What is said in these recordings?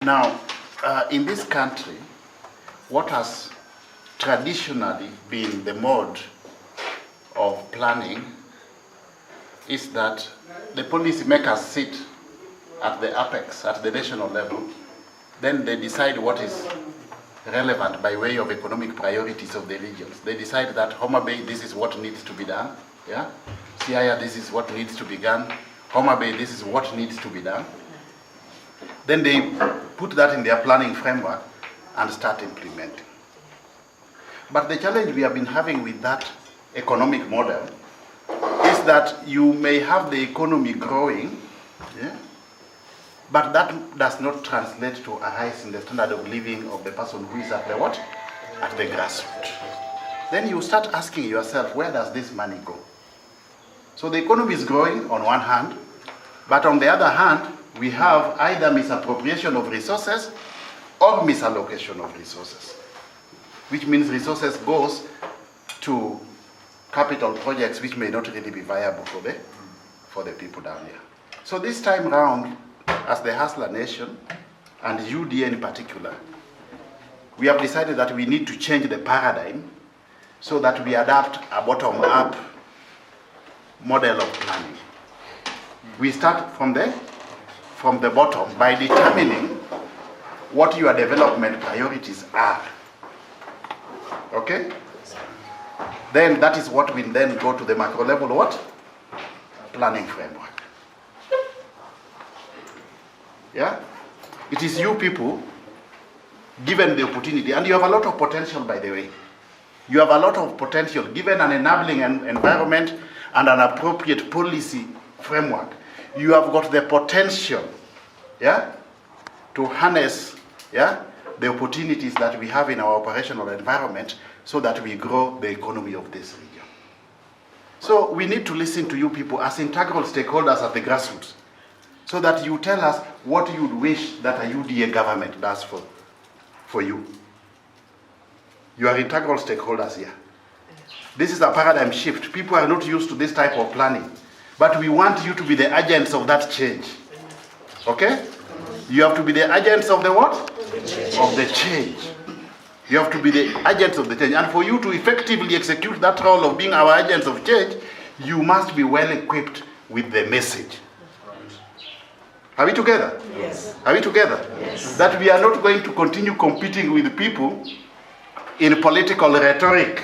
Now, in this country, what has traditionally been the mode of planning is that the policy makers sit at the apex, at the national level, then they decide what is relevant by way of economic priorities of the regions. They decide that Homabay, this is what needs to be done. Yeah? Siaya, this is what needs to be done. Homabay, this is what needs to be done. Then they put that in their planning framework and start implementing. But the challenge we have been having with that economic model is that you may have the economy growing, yeah, but that does not translate to a rise in the standard of living of the person who is at the what? At the grassroots. Then you start asking yourself, where does this money go? So the economy is growing on one hand, but on the other hand, we have either misappropriation of resources or misallocation of resources, which means resources goes to capital projects which may not really be viable for the people down here. So this time round, as the Hustler Nation, and UDA in particular, we have decided that we need to change the paradigm so that we adapt a bottom-up model of planning. We start from the bottom by determining what your development priorities are. Okay? Then that is what we then go to the macro level what? Planning framework. Yeah? It is you people given the opportunity, and you have a lot of potential, by the way. You have a lot of potential given an enabling environment and an appropriate policy framework. You have got the potential, yeah, to harness, yeah, the opportunities that we have in our operational environment so that we grow the economy of this region. So we need to listen to you people as integral stakeholders at the grassroots so that you tell us what you would wish that a UDA government does for you. You are integral stakeholders here. This is a paradigm shift. People are not used to this type of planning. But we want you to be the agents of that change. Okay? You have to be the agents of the what? Of the change. You have to be the agents of the change. And for you to effectively execute that role of being our agents of change, you must be well equipped with the message. Are we together? Yes. Are we together? Yes. That we are not going to continue competing with people in political rhetoric.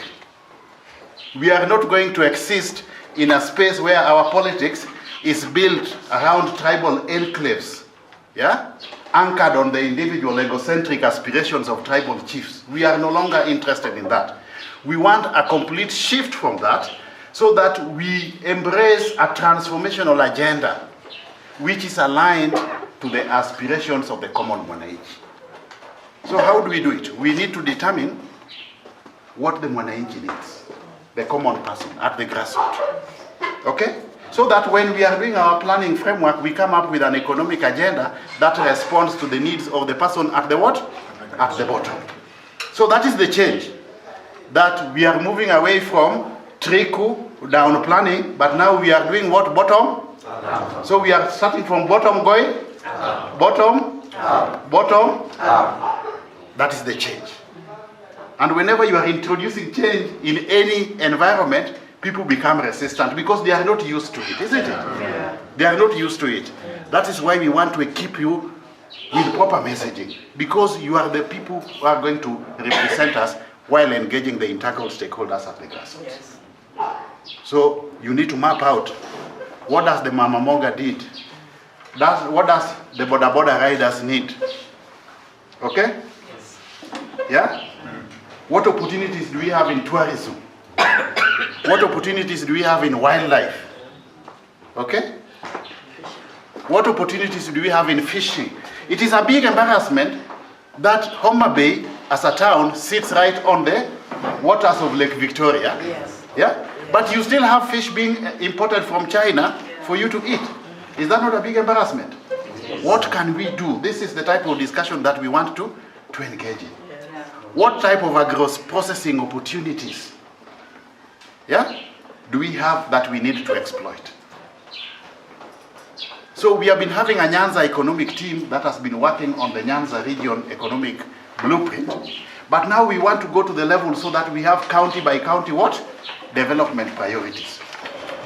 We are not going to exist in a space where our politics is built around tribal enclaves, yeah? Anchored on the individual egocentric aspirations of tribal chiefs. We are no longer interested in that. We want a complete shift from that so that we embrace a transformational agenda which is aligned to the aspirations of the common mwananchi. So how do we do it? We need to determine what the mwananchi needs, the common person at the grassroots. Okay? So that when we are doing our planning framework, we come up with an economic agenda that responds to the needs of the person at the what? At the bottom. So that is the change. That we are moving away from trickle-down planning, but now we are doing what? Bottom? So we are starting from bottom going? Bottom? Bottom? That is the change. And whenever you are introducing change in any environment, people become resistant because they are not used to it, isn't it? Yeah. They are not used to it. That is why we want to equip you with proper messaging, because you are the people who are going to represent us while engaging the integral stakeholders at the grassroots. Yes. So you need to map out what does the Mama Moga did, what does the Boda Boda riders need. Okay? Yes. Yeah? What opportunities do we have in tourism? What opportunities do we have in wildlife? Okay? What opportunities do we have in fishing? It is a big embarrassment that Homabay as a town sits right on the waters of Lake Victoria. Yes. Yeah? Yes. But you still have fish being imported from China for you to eat. Is that not a big embarrassment? Yes. What can we do? This is the type of discussion that we want to engage in. Yes. What type of agro-processing opportunities, yeah, do we have that we need to exploit? So we have been having a Nyanza economic team that has been working on the Nyanza region economic blueprint. But now we want to go to the level so that we have county by county what? Development priorities.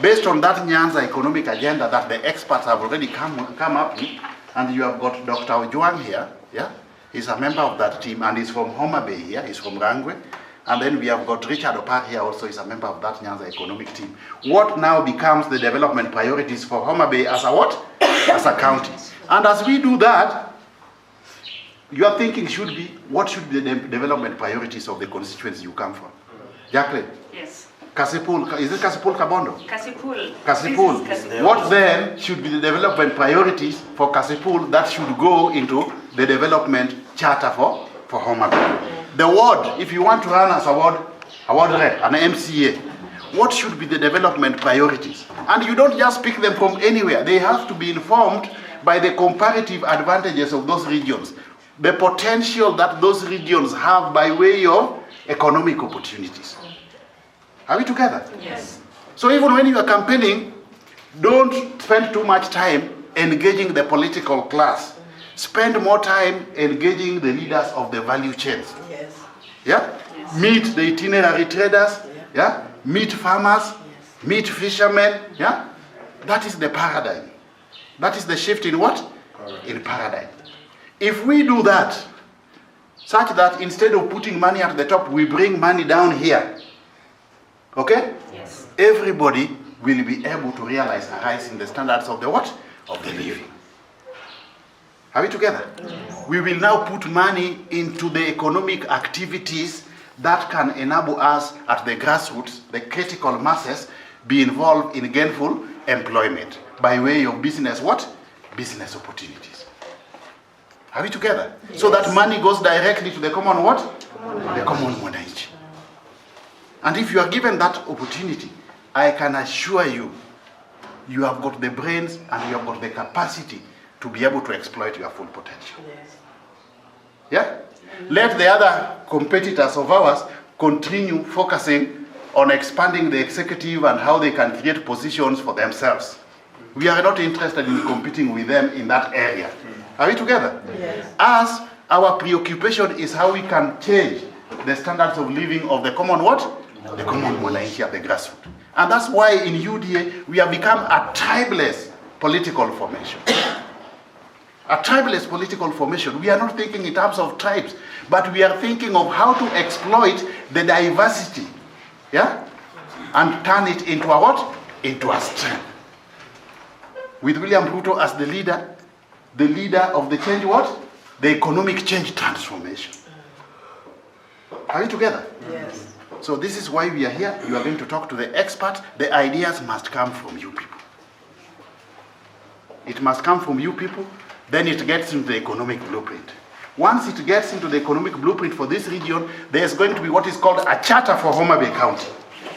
Based on that Nyanza economic agenda that the experts have already come up with, and you have got Dr. Ojuang here, yeah? He's a member of that team, and he's from Homabay here, he's from Rangwe. And then we have got Richard Opar here also, is a member of that Nyanza economic team. What now becomes the development priorities for Homabay as a what? As a county. And as we do that, your thinking should be, what should be the development priorities of the constituency you come from? Jacqueline? Yes. Kasipul, is it Kasipul Kabondo? Kasipul. Kasipul. Kasipul. What then should be the development priorities for Kasipul that should go into the development charter for Homabay? The ward, if you want to run as a ward rep, an MCA, what should be the development priorities? And you don't just pick them from anywhere. They have to be informed by the comparative advantages of those regions, the potential that those regions have by way of economic opportunities. Are we together? Yes. So even when you are campaigning, don't spend too much time engaging the political class. Spend more time engaging the leaders of the value chains. Yes. Yeah? Yes. Meet the itinerary traders. Yeah? Meet farmers. Yes. Meet fishermen. Yeah? That is the paradigm. That is the shift in what? In paradigm. If we do that, such that instead of putting money at the top, we bring money down here. Okay? Yes. Everybody will be able to realize a rise in the standards of the what? Of the living. Are we together? Yes. We will now put money into the economic activities that can enable us at the grassroots, the critical masses, be involved in gainful employment by way of business what? Business opportunities. Are we together? Yes. So that money goes directly to the common what? The common mwananchi. And if you are given that opportunity, I can assure you, you have got the brains and you have got the capacity to be able to exploit your full potential. Yes. Yeah? Let the other competitors of ours continue focusing on expanding the executive and how they can create positions for themselves. We are not interested in competing with them in that area. Are we together? Yes. As our preoccupation is how we can change the standards of living of the common what? The common mwananchi at the grassroots. And that's why in UDA we have become a tribeless political formation. A tribeless political formation. We are not thinking in terms of tribes, but we are thinking of how to exploit the diversity, yeah, and turn it into a what? Into a strength. With William Ruto as the leader of the change what? The economic change transformation. Are we together? Yes. So this is why we are here. You are going to talk to the experts. The ideas must come from you people. It must come from you people. Then it gets into the economic blueprint. Once it gets into the economic blueprint for this region, there's going to be what is called a charter for Homabay County.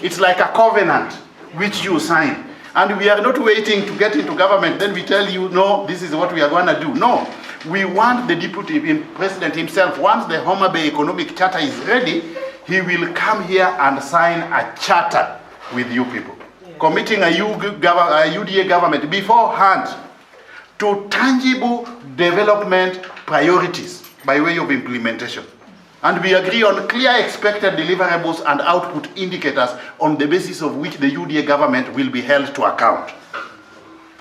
It's like a covenant which you sign. And we are not waiting to get into government, then we tell you, no, this is what we are going to do. No, we want the deputy president himself, once the Homabay economic charter is ready, he will come here and sign a charter with you people, committing a UDA government beforehand to tangible development priorities by way of implementation. And we agree on clear expected deliverables and output indicators on the basis of which the UDA government will be held to account.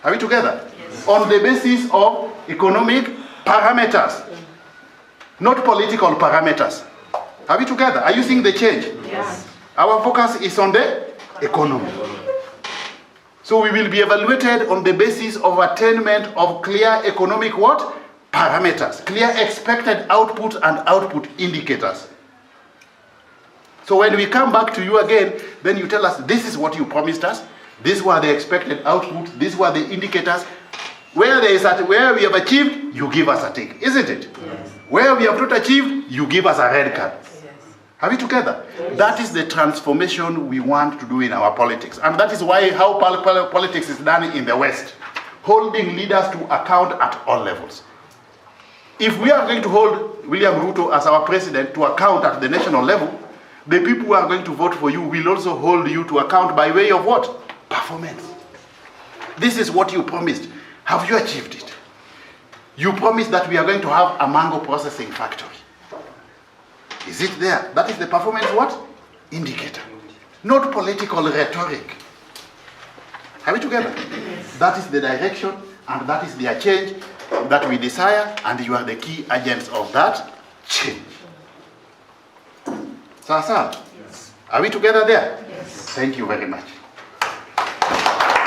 Are we together? Yes. On the basis of economic parameters, not political parameters. Are we together? Are you seeing the change? Yes. Our focus is on the economy. So we will be evaluated on the basis of attainment of clear economic what? Parameters, clear expected output and output indicators. So when we come back to you again, then you tell us, this is what you promised us, these were the expected output, these were the indicators. Where we have achieved, you give us a tick, isn't it? Yes. Where we have not achieved, you give us a red card. Yes. Are we together? Yes. That is the transformation we want to do in our politics. And that is why how politics is done in the West, holding leaders to account at all levels. If we are going to hold William Ruto as our president to account at the national level, the people who are going to vote for you will also hold you to account by way of what? Performance. This is what you promised. Have you achieved it? You promised that we are going to have a mango processing factory. Is it there? That is the performance what? Indicator. Not political rhetoric. Are we together? Yes. That is the direction and that is the change that we desire, and you are the key agents of that change. Sasa? Yes. Are we together there? Yes. Thank you very much.